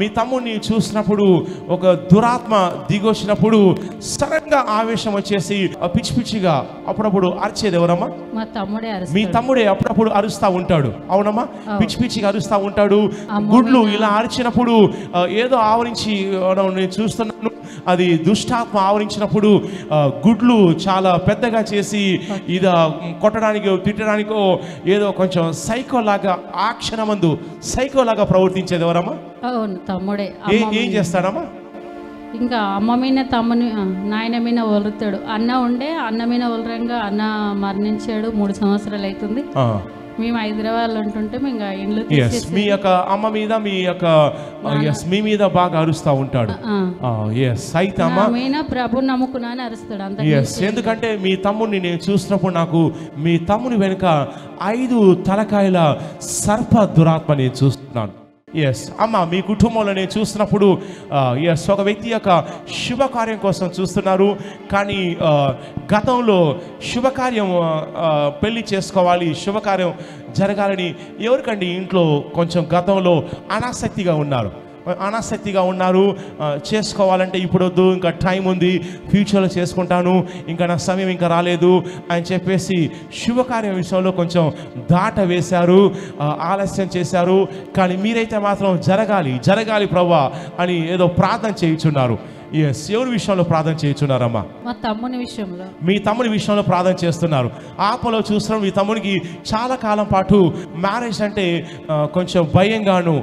మీ తమ్ముడిని చూసినప్పుడు ఒక దురాత్మ దిగొచ్చినప్పుడు సడన్ గా ఆవేశం వచ్చేసి పిచ్చి పిచ్చిగా అప్పుడప్పుడు అరిచేది ఎవరమ్మా? మా తమ్ముడే. మీ తమ్ముడే అప్పుడప్పుడు అరుస్తా ఉంటాడు, అవునమ్మా? పిచ్చి పిచ్చిగా అరుస్తా ఉంటాడు. గుడ్లు ఇలా అరిచినప్పుడు ఏదో ఆవరించి నేను చూస్తున్నాను, అది దుష్టాత్మ ఆవరించినప్పుడు గుడ్లు చాలా పెద్దగా చేసి ఇది కొట్టడానికో తిట్టడానికో ఏదో కొంచెం సైకోలాగా ఆ క్షణమందు సైకోలాగా ప్రవర్తించేది ఎవరమ్మా? అవును, తమ్ముడే. ఏం చేస్తాడమ్మా? ఇంకా అమ్మ మీద తమ్ముని నాయన మీద ఒలుతాడు. అన్న ఉండే అన్న మీద ఒలరంగా అన్న మరణించాడు. 3 సంవత్సరాలు అవుతుంది. మేము హైదరాబాద్లో ఉంటుంటే ఇంకా ఇండ్లు మీ యొక్క అమ్మ మీద మీ యొక్క మీ మీద బాగా అరుస్తూ ఉంటాడు. అయితే అమ్మ ప్రభు నమ్ముకున్నాను అరుస్తాడు అంత. ఎందుకంటే మీ తమ్ముడిని నేను చూసినప్పుడు నాకు మీ తమ్ముని వెనుక 5 తలకాయల సర్ప దురాత్మ నేను చూస్తున్నాను. అమ్మ మీ కుటుంబంలో నేను చూస్తున్నప్పుడు ఒక వ్యక్తి యొక్క శుభకార్యం కోసం చూస్తున్నారు. కానీ గతంలో శుభకార్యం పెళ్లి చేసుకోవాలి, శుభకార్యం జరగాలని ఎవరికండి ఇంట్లో కొంచెం గతంలో అనాసక్తిగా ఉన్నారు. చేసుకోవాలంటే ఇప్పుడు వద్దు, ఇంకా టైం ఉంది, ఫ్యూచర్లో చేసుకుంటాను, ఇంకా నా సమయం ఇంకా రాలేదు అని చెప్పేసి శుభకార్యం విషయంలో కొంచెం దాట వేశారు, ఆలస్యం చేశారు. కానీ మీరైతే మాత్రం జరగాలి ప్రభువా అని ఏదో ప్రార్థన చేయించున్నారు. ఎవరి విషయంలో ప్రార్థన చేయించున్నారమ్మా? మా తమ్ముని విషయంలో. మీ తమ్ముని విషయంలో ప్రార్థన చేస్తున్నారు. ఆత్మలో చూస్తున్నాం మీ తమ్మునికి చాలా కాలం పాటు మ్యారేజ్ అంటే కొంచెం భయంగాను,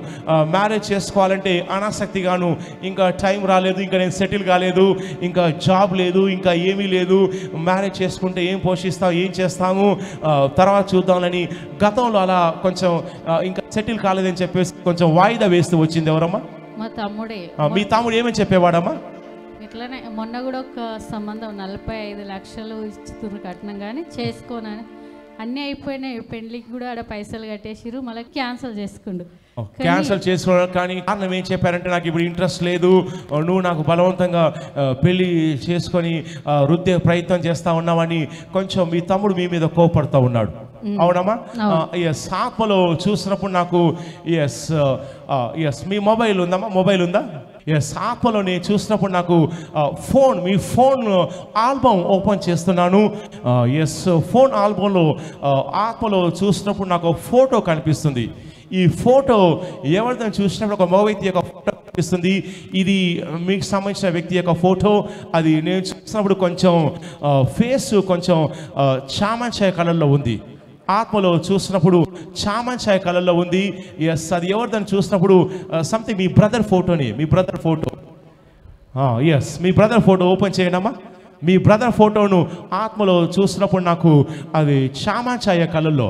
మ్యారేజ్ చేసుకోవాలంటే అనాసక్తిగాను, ఇంకా టైం రాలేదు, ఇంకా నేను సెటిల్ కాలేదు, ఇంకా జాబ్ లేదు, ఇంకా ఏమీ లేదు, మ్యారేజ్ చేసుకుంటే ఏం పోషిస్తాం, ఏం చేస్తాము, తర్వాత చూద్దామని గతంలో అలా కొంచెం ఇంకా సెటిల్ కాలేదని చెప్పేసి కొంచెం వాయిదా వేస్తూ వచ్చింది ఎవరమ్మా? మా తమ్ముడే. మీ తమ్ముడు ఏమని చెప్పేవాడమ్మా? ఇట్లానే మొన్న కూడా ఒక సంబంధం 45 లక్షలు ఇచ్చుతున్నారు కట్నం, కానీ చేసుకోనని అన్నీ అయిపోయినాయి. పెళ్లికి కూడా ఆడ పైసలు కట్టేసిరు, మళ్ళీ క్యాన్సిల్ చేసుకోవడం. కానీ కారణం ఏం చెప్పారంటే, నాకు ఇప్పుడు ఇంట్రెస్ట్ లేదు, నువ్వు నాకు బలవంతంగా పెళ్లి చేసుకొని వృద్ధి ప్రయత్నం చేస్తా ఉన్నావని కొంచెం మీ తమ్ముడు మీ మీద కోపడుతూ ఉన్నాడు, అవునమ్మా? ఆత్మలో చూసినప్పుడు నాకు మీ మొబైల్ ఉందమ్మా? మొబైల్ ఉందా? ఆత్మలో నేను చూసినప్పుడు నాకు మీ ఫోన్ ఆల్బమ్ ఓపెన్ చేస్తున్నాను. ఫోన్ ఆల్బంలో ఆత్మలో చూసినప్పుడు నాకు ఫోటో కనిపిస్తుంది. ఈ ఫోటో ఎవరిదని చూసినప్పుడు ఒక మగ వ్యక్తి యొక్క ఫోటో కనిపిస్తుంది. ఇది మీకు సంబంధించిన వ్యక్తి యొక్క ఫోటో. అది నేను చూసినప్పుడు కొంచెం ఫేస్ కొంచెం చామంచాయ కలర్లో ఉంది. ఆత్మలో చూసినప్పుడు చామంచాయ కలర్లో ఉంది. అది ఎవరిదని చూసినప్పుడు సంథింగ్ మీ బ్రదర్ ఫోటో. మీ బ్రదర్ ఫోటో ఓపెన్ చేయడమ్మా. మీ బ్రదర్ ఫోటోను ఆత్మలో చూసినప్పుడు నాకు అది చామంచాయ కలర్లో,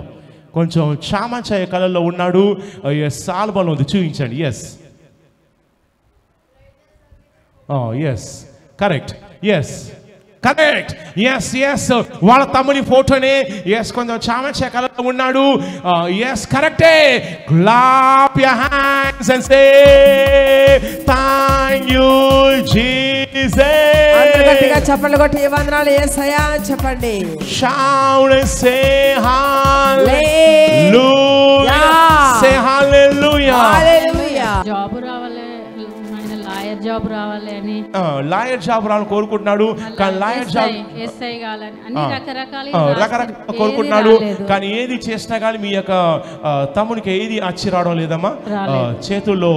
కొంచెం చామంచాయ కలర్లో ఉన్నాడు. ఆల్బంలో ఉంది, చూపించండి. కరెక్ట్. వాళ్ళ తమ్ముని ఫోటోనే. కొంచెం చామంచాయ కలర్లో ఉన్నాడు. కరెక్టే. Clap your hands and say thank you Jesus. గట్టిగా చప్పట్లు కొట్టి వందనాలు యేసయ్యా అని చెప్పండి. Shout and say hallelujah. Say hallelujah. Job రావాలి, జాబ్ రావాలి అని, లాయర్ జాబ్ రావాలని కోరుకుంటున్నాడు. కానీ లాయర్ జాబ్ ఎస్ఐ కావాలని అన్ని రకరకాల కోరుకుంటున్నాడు. కానీ ఏది చేసినా కానీ మీ యొక్క తమ్మునికి ఏది అచ్చి రావడం లేదమ్మా. చేతుల్లో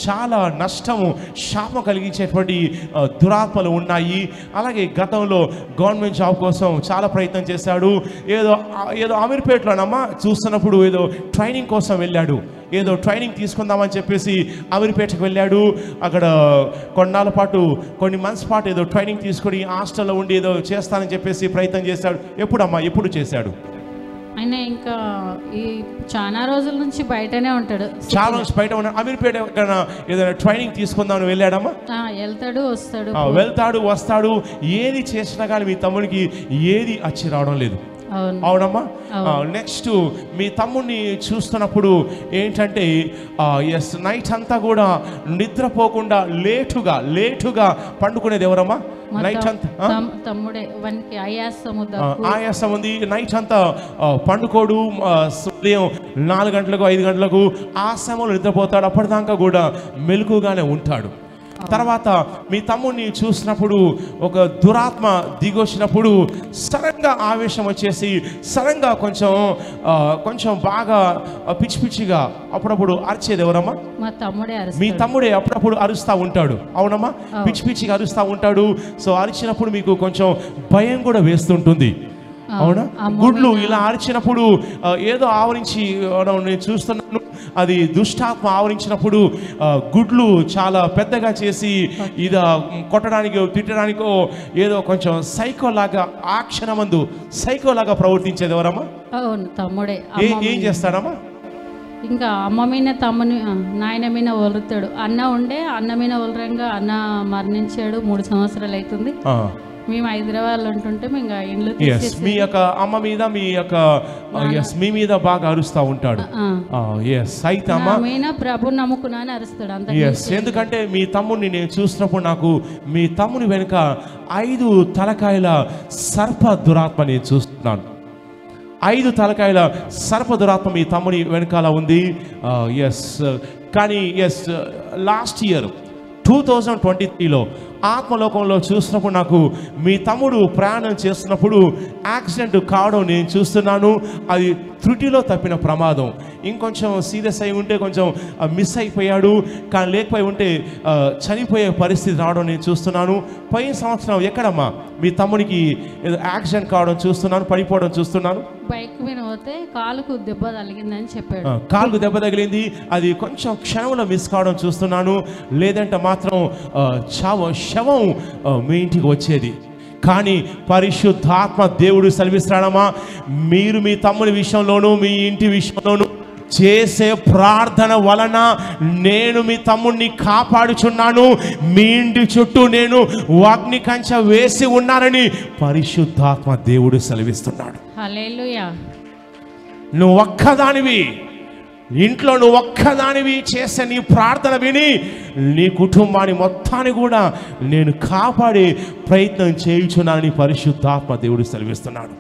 చాలా నష్టము, శాపం కలిగించేటువంటి దురాత్మలు ఉన్నాయి. అలాగే గతంలో గవర్నమెంట్ జాబ్ కోసం చాలా ప్రయత్నం చేశాడు. ఏదో అమీర్పేటలోనమ్మా చూస్తున్నప్పుడు ఏదో ట్రైనింగ్ కోసం వెళ్ళాడు. ఏదో ట్రైనింగ్ తీసుకుందామని చెప్పేసి అమీర్పేటకు వెళ్ళాడు. అక్కడ కొన్ని మంత్స్ పాటు ఏదో ట్రైనింగ్ తీసుకొని హాస్టల్లో ఉండి ఏదో చేస్తానని చెప్పేసి ప్రయత్నం చేశాడు. ఎప్పుడు చేశాడు? ఆయన ఇంకా ఈ చాలా రోజుల నుంచి బయటనే ఉంటాడు. చాలా రోజు బయట ఉన్నాడు. అమీర్పేట ఏదైనా ట్రైనింగ్ తీసుకుందామని వెళ్ళాడమ్మా? వెళ్తాడు వస్తాడు. ఏది చేసినా కానీ మీ తమ్ముడికి ఏది అచ్చి రావడం లేదు. అవునమ్మా. నెక్స్ట్ మీ తమ్ముడిని చూస్తున్నప్పుడు ఏంటంటే ఎస్ నైట్ అంతా కూడా నిద్రపోకుండా లేటుగా పండుకునేది ఎవరమ్మా? నైట్ అంతా తమ్ముడే, ఆయాసం ఉంది, నైట్ అంతా పండుకోడు. ఉదయం 4 గంటలకు 5 గంటలకు ఆ సమయంలో నిద్రపోతాడు. అప్పటిదాకా కూడా మెలకుగానే ఉంటాడు. తర్వాత మీ తమ్ముడిని చూసినప్పుడు ఒక దురాత్మ దిగొచ్చినప్పుడు సడన్గా ఆవేశం వచ్చేసి సడన్గా కొంచెం బాగా పిచ్చిగా అప్పుడప్పుడు అరిచేది ఎవరమ్మా? మీ తమ్ముడే అప్పుడప్పుడు అరుస్తూ ఉంటాడు. అవునమ్మా, పిచ్చిగా అరుస్తూ ఉంటాడు. సో అరిచినప్పుడు మీకు కొంచెం భయం కూడా వేస్తుంటుంది. అవునా? గుడ్లు ఇలా అరిచినప్పుడు ఏదో ఆవరించి నేను చూస్తున్నాను, అది దుష్టాత్మ ఆవరించినప్పుడు గుడ్లు చాలా పెద్దగా చేసి ఇది కొట్టడానికో తిట్టడానికో ఏదో కొంచెం సైకోలాగా ఆ క్షణమందు సైకోలాగా ప్రవర్తించేది ఎవరమ్మా? తమ్ముడే. ఏం చేస్తాడమ్మా? ఇంకా అమ్మ మీద తమ్ముని నాయన మీద ఒలుతాడు. అన్న మీద ఒలరంగా అన్న మరణించాడు. 3 సంవత్సరాలు అవుతుంది. మేము హైదరాబాద్లో ఉంటుంటే మేము ఇండ్లు మీ యొక్క అమ్మ మీద మీ మీద బాగా అరుస్తూ ఉంటాడు. అయితే అమ్మ ప్రభు నమ్ముకున్నాను అరుస్తాడు అంత. ఎందుకంటే మీ తమ్ముడిని నేను చూసినప్పుడు నాకు మీ తమ్ముని వెనుక 5 తలకాయల సర్ప దురాత్మ నేను చూస్తున్నాను. 5 తలకాయల సర్ప దురాత్మ మీ తమ్ముని వెనకాల ఉంది. కానీ లాస్ట్ ఇయర్ 2023లో ఆత్మలోకంలో చూసినప్పుడు నాకు మీ తమ్ముడు ప్రయాణం చేస్తున్నప్పుడు యాక్సిడెంట్ కావడం నేను చూస్తున్నాను. అది త్రుటిలో తప్పిన ప్రమాదం. ఇంకొంచెం సీరియస్ అయి ఉంటే కొంచెం మిస్ అయిపోయాడు, కానీ లేకపోయి ఉంటే చనిపోయే పరిస్థితి రావడం నేను చూస్తున్నాను. పోయిన సంవత్సరం ఎక్కడమ్మా మీ తమ్ముడికి యాక్సిడెంట్ కావడం చూస్తున్నాను, పడిపోవడం చూస్తున్నాను. బైక్ మీద పోతే కాలుకు దెబ్బ తగిలిందని చెప్పాడు. కాలుకు దెబ్బ తగిలింది, అది కొంచెం క్షణంలో మిస్ కావడం చూస్తున్నాను. లేదంటే మాత్రం శవం మీ ఇంటికి వచ్చేది. కానీ పరిశుద్ధాత్మ దేవుడు సెలవిస్తాడమ్మా, మీరు మీ తమ్ముని విషయంలోనూ మీ ఇంటి విషయంలోనూ చేసే ప్రార్థన వలన నేను మీ తమ్ముడిని కాపాడుచున్నాను. మీ ఇంటి చుట్టూ నేను అగ్ని కంచె వేసి ఉన్నానని పరిశుద్ధాత్మ దేవుడు సెలవిస్తున్నాడు. హల్లెలూయా. నువ్వు ఒక్కదానివి ఇంట్లో, నువ్వు ఒక్కదానివి చేసే నీ ప్రార్థన విని నీ కుటుంబాన్ని మొత్తాన్ని కూడా నేను కాపాడే ప్రయత్నం చేయుచున్నానని పరిశుద్ధాత్మ దేవుడు సెలవిస్తున్నాడు.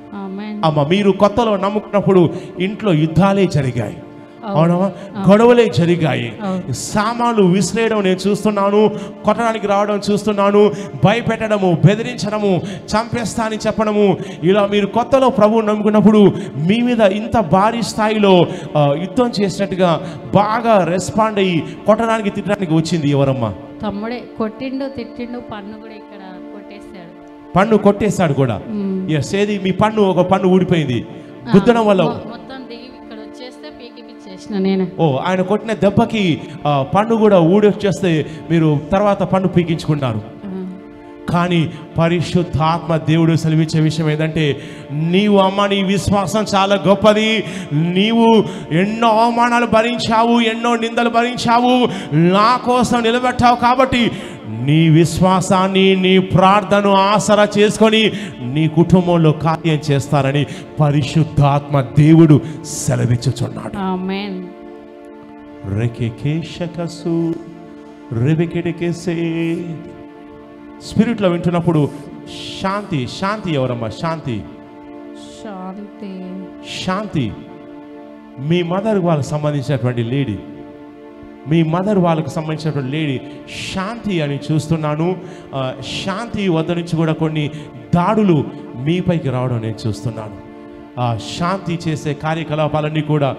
అమ్మ, మీరు కొత్తలో నమ్ముకున్నప్పుడు ఇంట్లో యుద్ధాలే జరిగాయి. అవునా? గొడవలే జరిగాయి. సామాన్లు విసిరేయడం నేను చూస్తున్నాను, కొట్టడానికి రావడం చూస్తున్నాను, భయపెట్టడము, బెదిరించడము, చంపేస్తా అని చెప్పడము. ఇలా మీరు కొత్తలో ప్రభువు నమ్ముకున్నప్పుడు మీ మీద ఇంత భారీ స్థాయిలో యుద్ధం చేసినట్టుగా బాగా రెస్పాండ్ అయ్యి కొట్టడానికి తిట్టడానికి వచ్చింది ఎవరమ్మా? తమ్ముడే. కొట్టిండు, తిట్టిండు, పన్ను కూడా ఇక్కడ కొట్టేశాడు. పన్ను కొట్టేశాడు కూడా. ఏది మీ పన్ను, ఒక పన్ను ఊడిపోయింది గుద్దడం వల్ల. ఆయన కొట్టిన దెబ్బకి పన్ను కూడా ఊడొచ్చేస్తే మీరు తర్వాత పన్ను పీకించుకున్నారు. కానీ పరిశుద్ధాత్మ దేవుడు సెలవిచ్చే విషయం ఏంటంటే, నీవు అమ్మ నీ విశ్వాసం చాలా గొప్పది. నీవు ఎన్నో అవమానాలు భరించావు, ఎన్నో నిందలు భరించావు, నా కోసం నిలబెట్టావు. కాబట్టి నీ విశ్వాసాన్ని, నీ ప్రార్థనను ఆసరా చేసుకొని నీ కుటుంబంలో కార్యం చేస్తారని పరిశుద్ధాత్మ దేవుడు సెలవిచ్చుచున్నాడు. ఆమేన్. రెకెకేషకసు రెబెకెడెకెసే. స్పిరిట్లో వింటున్నప్పుడు శాంతి ఎవరమ్మా? శాంతి మీ మదర్ వాళ్ళకి సంబంధించినటువంటి లేడీ, మీ మదర్ వాళ్ళకు సంబంధించినటువంటి లేడీ శాంతి అని చూస్తున్నాను. శాంతి వద్ద నుంచి కూడా కొన్ని దాడులు మీపైకి రావడం నేను చూస్తున్నాను. ఆ శాంతి చేసే కార్యకలాపాలన్నీ కూడా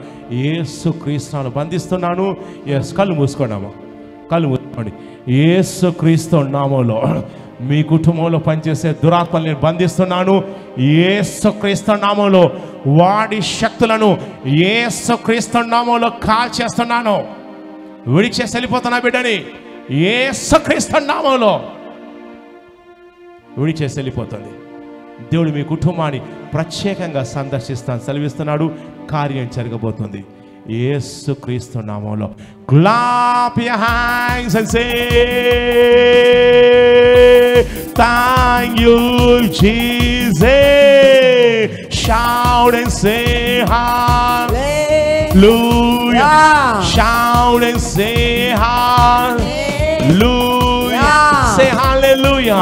యేసుక్రీస్తును బంధిస్తున్నాను. కళ్ళు మూసుకోండి, కళ్ళు మూసుకోండి. యేసుక్రీస్తు నామములో మీ కుటుంబంలో పనిచేసే దురాత్మల్ని నేను బంధిస్తున్నాను. యేసుక్రీస్తు నామములో వాడి శక్తులను యేసుక్రీస్తు నామములో కాల్చేస్తున్నాను. విడిచేసి వెళ్ళిపోతున్నా బిడ్డని యేసుక్రీస్తు నామములో విడిచేసి వెళ్ళిపోతుంది. దేవుడు మీ కుటుంబాన్ని ప్రత్యేకంగా సందర్శిస్తాను సెలవిస్తున్నాడు. కార్యం జరగబోతుంది యేసుక్రీస్తు నామములో. Clap your hands and say thank you Jesus. Shout and say hallelujah. Shout and say hallelujah. Say hallelujah.